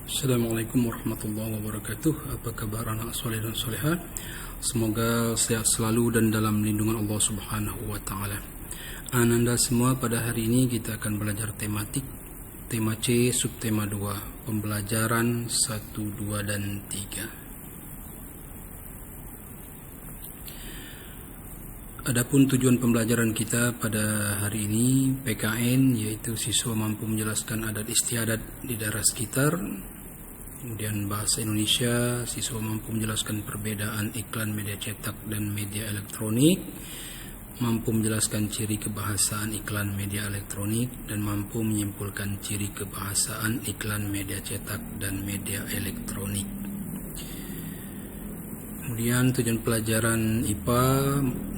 Assalamualaikum warahmatullahi wabarakatuh. Apa kabar anak soleh dan soleha? Semoga sehat selalu dan dalam lindungan Allah Subhanahu wa taala. Ananda semua, pada hari ini kita akan belajar tematik tema C subtema 2, pembelajaran 1, 2 dan 3. Adapun tujuan pembelajaran kita pada hari ini PKN, yaitu siswa mampu menjelaskan adat istiadat di daerah sekitar. Kemudian bahasa Indonesia, siswa mampu menjelaskan perbedaan iklan media cetak dan media elektronik, mampu menjelaskan ciri kebahasaan iklan media elektronik, dan mampu menyimpulkan ciri kebahasaan iklan media cetak dan media elektronik. Kemudian tujuan pelajaran IPA,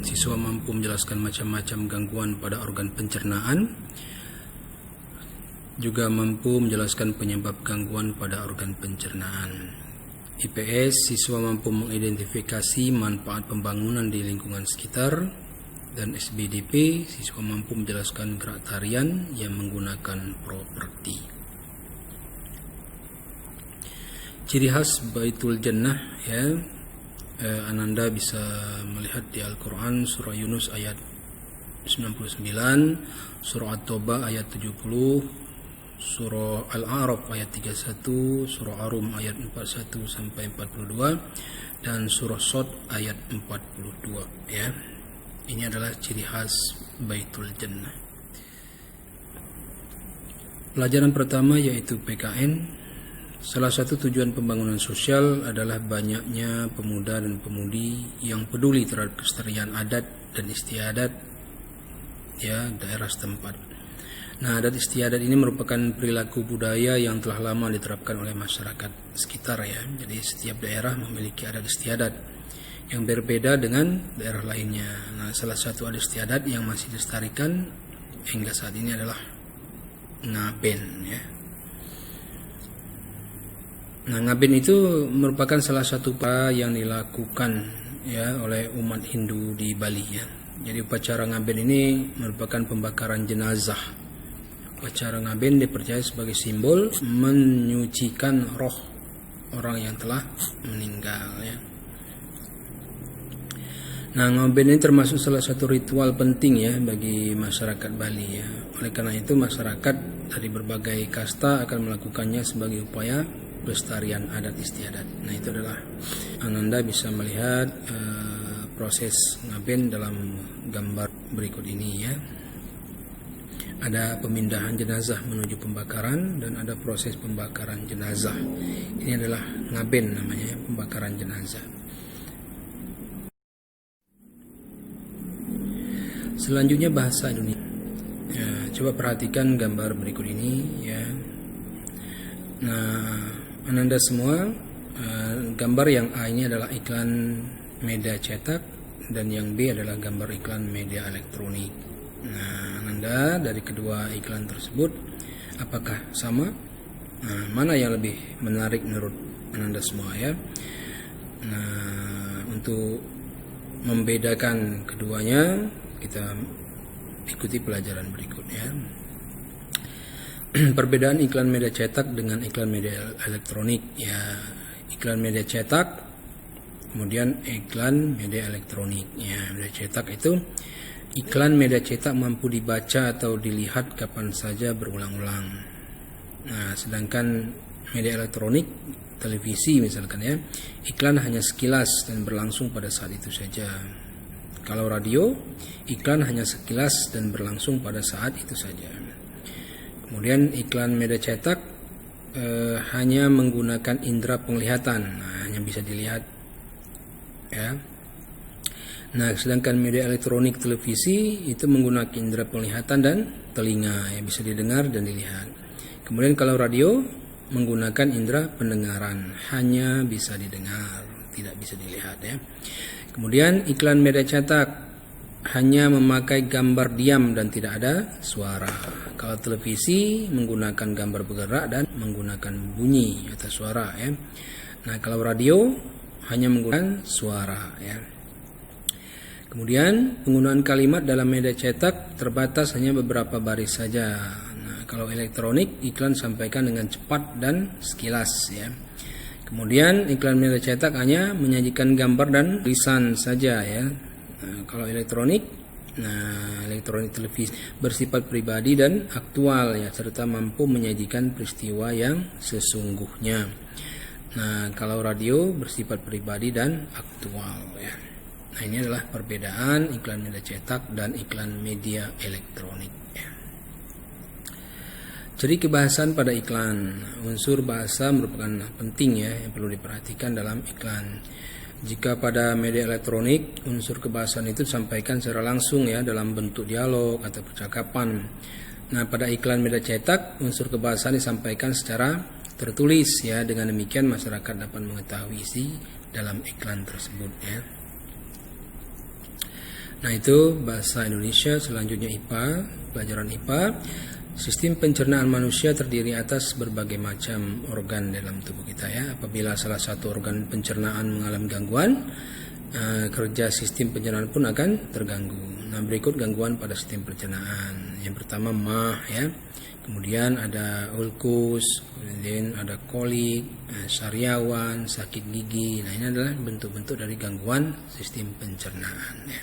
siswa mampu menjelaskan macam-macam gangguan pada organ pencernaan, juga mampu menjelaskan penyebab gangguan pada organ pencernaan. IPS, siswa mampu mengidentifikasi manfaat pembangunan di lingkungan sekitar. Dan SBDP, siswa mampu menjelaskan gerak tarian yang menggunakan properti. Ciri khas Baitul Jannah, ya. Ananda bisa melihat di Al-Quran surah Yunus ayat 99, surah At-Taubah ayat 70, surah Al-A'raf ayat 31, surah Ar-Rum ayat 41 sampai 42, dan surah Shad ayat 42, ya. Ini adalah ciri khas Baitul Jannah. Pelajaran pertama yaitu PKN. Salah satu tujuan pembangunan sosial adalah banyaknya pemuda dan pemudi yang peduli terhadap kelestarian adat dan istiadat, ya, daerah setempat. Nah, adat istiadat ini merupakan perilaku budaya yang telah lama diterapkan oleh masyarakat sekitar, ya. Jadi setiap daerah memiliki adat istiadat yang berbeda dengan daerah lainnya. Nah, salah satu adat istiadat yang masih dilestarikan hingga saat ini adalah ngaben, ya. Nah, ngaben itu merupakan salah satu upacara yang dilakukan, ya, oleh umat Hindu di Bali, ya. Jadi upacara ngaben ini merupakan pembakaran jenazah. Upacara ngaben dipercaya sebagai simbol menyucikan roh orang yang telah meninggal, ya. Nah, ngaben ini termasuk salah satu ritual penting, ya, bagi masyarakat Bali, ya. Oleh karena itu masyarakat dari berbagai kasta akan melakukannya sebagai upaya pelestarian adat istiadat. Nah, itu adalah Ananda bisa melihat proses ngaben dalam gambar berikut ini, ya. Ada pemindahan jenazah menuju pembakaran dan ada proses pembakaran jenazah. Ini adalah ngaben namanya, pembakaran jenazah. Selanjutnya bahasa Indonesia. Ya, coba perhatikan gambar berikut ini, ya. Nah, Ananda semua, gambar yang A ini adalah iklan media cetak dan yang B adalah gambar iklan media elektronik. Nah, Ananda dari kedua iklan tersebut apakah sama? Nah, mana yang lebih menarik menurut Ananda semua, ya? Nah, untuk membedakan keduanya kita ikuti pelajaran berikutnya. Perbedaan iklan media cetak dengan iklan media elektronik, ya. Iklan media cetak, kemudian iklan media elektronik, ya. Media cetak itu iklan media cetak mampu dibaca atau dilihat kapan saja berulang-ulang. Nah, sedangkan media elektronik, televisi misalkan, ya, iklan hanya sekilas dan berlangsung pada saat itu saja. Kalau radio, iklan hanya sekilas dan berlangsung pada saat itu saja. Kemudian iklan media cetak hanya menggunakan indera penglihatan, nah, hanya bisa dilihat, ya. Nah, sedangkan media elektronik televisi itu menggunakan indera penglihatan dan telinga, yang bisa didengar dan dilihat. Kemudian kalau radio menggunakan indera pendengaran, hanya bisa didengar, tidak bisa dilihat, ya. Kemudian iklan media cetak hanya memakai gambar diam dan tidak ada suara. Kalau televisi menggunakan gambar bergerak dan menggunakan bunyi atau suara, ya. Nah, kalau radio hanya menggunakan suara, ya. Kemudian penggunaan kalimat dalam media cetak terbatas hanya beberapa baris saja. Nah, kalau elektronik, iklan disampaikan dengan cepat dan sekilas ya. Kemudian iklan media cetak hanya menyajikan gambar dan tulisan saja ya. Kalau elektronik, elektronik televisi bersifat pribadi dan aktual ya, serta mampu menyajikan peristiwa yang sesungguhnya. Kalau radio bersifat pribadi dan aktual ya. Ini adalah perbedaan iklan media cetak dan iklan media elektronik ya. Ciri kebahasan pada iklan. Unsur bahasa merupakan penting ya, yang perlu diperhatikan dalam iklan. Jika pada media elektronik, unsur kebahasan itu disampaikan secara langsung ya, dalam bentuk dialog atau percakapan. Pada iklan media cetak, unsur kebahasan disampaikan secara tertulis ya. Dengan demikian masyarakat dapat mengetahui isi dalam iklan tersebut ya. Itu bahasa Indonesia. Selanjutnya IPA, pelajaran IPA. Sistem pencernaan manusia terdiri atas berbagai macam organ dalam tubuh kita ya. Apabila salah satu organ pencernaan mengalami gangguan, kerja sistem pencernaan pun akan terganggu. Berikut gangguan pada sistem pencernaan. Yang pertama MAH ya. Kemudian ada ulkus, kemudian ada kolik, sariawan, sakit gigi. Ini adalah bentuk-bentuk dari gangguan sistem pencernaan ya.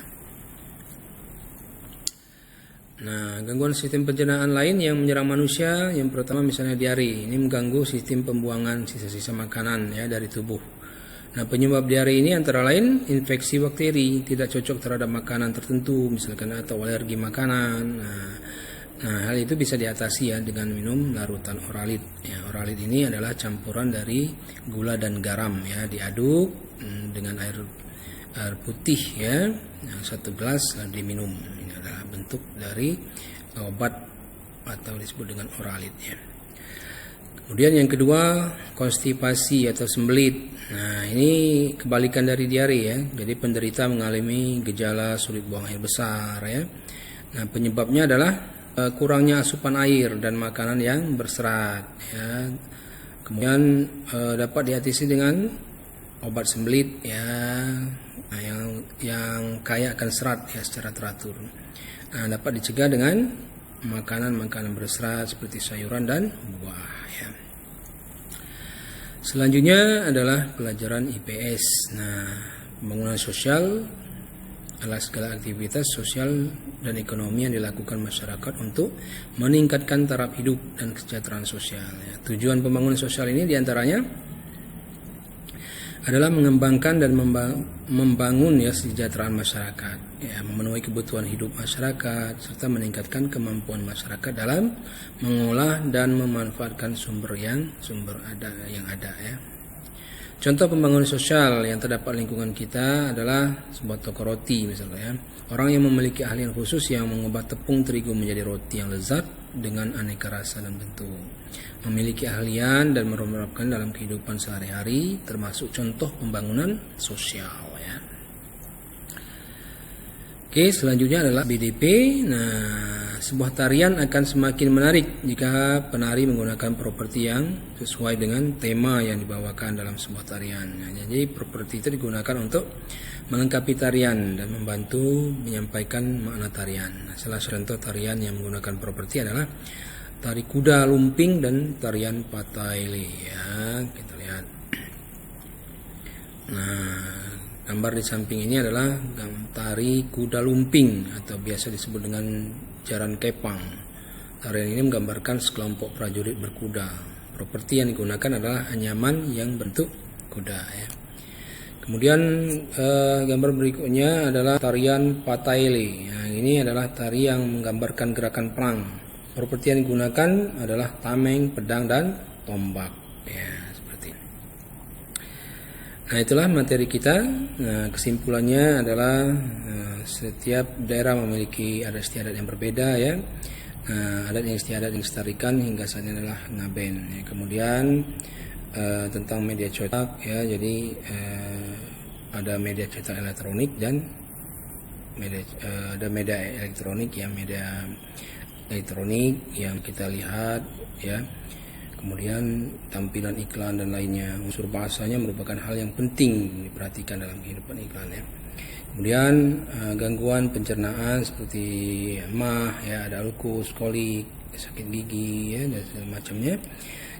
Gangguan sistem pencernaan lain yang menyerang manusia, yang pertama misalnya diare. Ini mengganggu sistem pembuangan sisa-sisa makanan ya dari tubuh. Penyebab diare ini antara lain infeksi bakteri, tidak cocok terhadap makanan tertentu misalkan, atau alergi makanan. Hal itu bisa diatasi ya dengan minum larutan oralit. Ya, oralit ini adalah campuran dari gula dan garam ya, diaduk dengan air putih ya, 1 gelas lalu diminum. Ini adalah bentuk dari obat atau disebut dengan oralit ya. Kemudian yang kedua, konstipasi atau sembelit. Ini kebalikan dari diare ya. Jadi penderita mengalami gejala sulit buang air besar ya. Penyebabnya adalah kurangnya asupan air dan makanan yang berserat ya. Kemudian dapat diatasi dengan obat sembelit ya, yang kaya akan serat ya secara teratur. Dapat dicegah dengan makanan-makanan berserat seperti sayuran dan buah ya. Selanjutnya adalah pelajaran IPS. Pembangunan sosial adalah segala aktivitas sosial dan ekonomi yang dilakukan masyarakat untuk meningkatkan taraf hidup dan kesejahteraan sosial ya. Tujuan pembangunan sosial ini diantaranya adalah mengembangkan dan membangun ya kesejahteraan masyarakat ya, memenuhi kebutuhan hidup masyarakat serta meningkatkan kemampuan masyarakat dalam mengolah dan memanfaatkan sumber yang ada ya. Contoh pembangunan sosial yang terdapat lingkungan kita adalah sebuah toko roti misalnya ya. Orang yang memiliki ahlian khusus yang mengubah tepung terigu menjadi roti yang lezat dengan aneka rasa dan bentuk. Memiliki ahlian dan menerapkan dalam kehidupan sehari-hari termasuk contoh pembangunan sosial ya. Oke, selanjutnya adalah BDP. Sebuah tarian akan semakin menarik jika penari menggunakan properti yang sesuai dengan tema yang dibawakan dalam sebuah tarian. Jadi properti itu digunakan untuk melengkapi tarian dan membantu menyampaikan makna tarian. Salah satu contoh tarian yang menggunakan properti adalah tari kuda lumping dan tarian pataile ya. Kita lihat. Gambar di samping ini adalah tari kuda lumping atau biasa disebut dengan jaran kepang. Tarian ini menggambarkan sekelompok prajurit berkuda. Properti yang digunakan adalah anyaman yang bentuk kuda ya. Kemudian gambar berikutnya adalah tarian pataile. Ini adalah tari yang menggambarkan gerakan perang. Properti yang digunakan adalah tameng, pedang dan tombak ya, seperti ini. Itulah materi kita. Kesimpulannya adalah setiap daerah memiliki adat istiadat yang berbeda ya. Adat yang istiadat yang dilestarikan hingga saat ini adalah ngaben ya. Kemudian tentang media cetak ya, jadi ada media cetak elektronik dan ada media elektronik ya, media elektronik yang kita lihat ya. Kemudian tampilan iklan dan lainnya. Unsur bahasanya merupakan hal yang penting diperhatikan dalam kehidupan iklan ya. Kemudian gangguan pencernaan seperti emah, ya, ada ulkus, kolik, sakit gigi, ya, dan segala macamnya.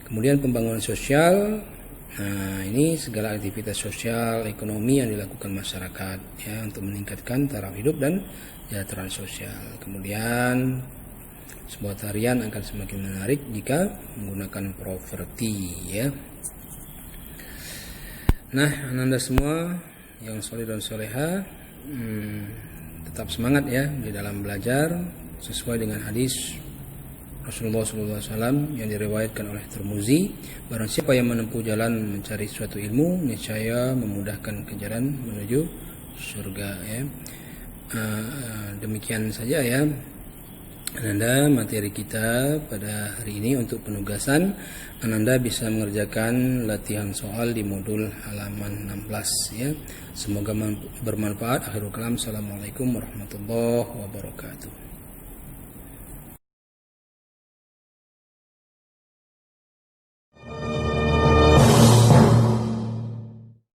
Kemudian pembangunan sosial. Nah, ini segala aktivitas sosial, ekonomi yang dilakukan masyarakat, ya, untuk meningkatkan taraf hidup dan kesejahteraan sosial. Kemudian sebuah tarian akan semakin menarik jika menggunakan properti, ya. Nah, Ananda semua yang soleh dan soleha, tetap semangat ya di dalam belajar sesuai dengan hadis Rasulullah SAW yang diriwayatkan oleh Tirmizi. Barang siapa yang menempuh jalan mencari suatu ilmu, niscaya memudahkan ke jalan menuju surga, ya. Demikian saja ya Ananda materi kita pada hari ini. Untuk penugasan, Ananda bisa mengerjakan latihan soal di modul halaman 16, ya. Semoga bermanfaat. Akhirul kalam. Assalamualaikum warahmatullahi wabarakatuh.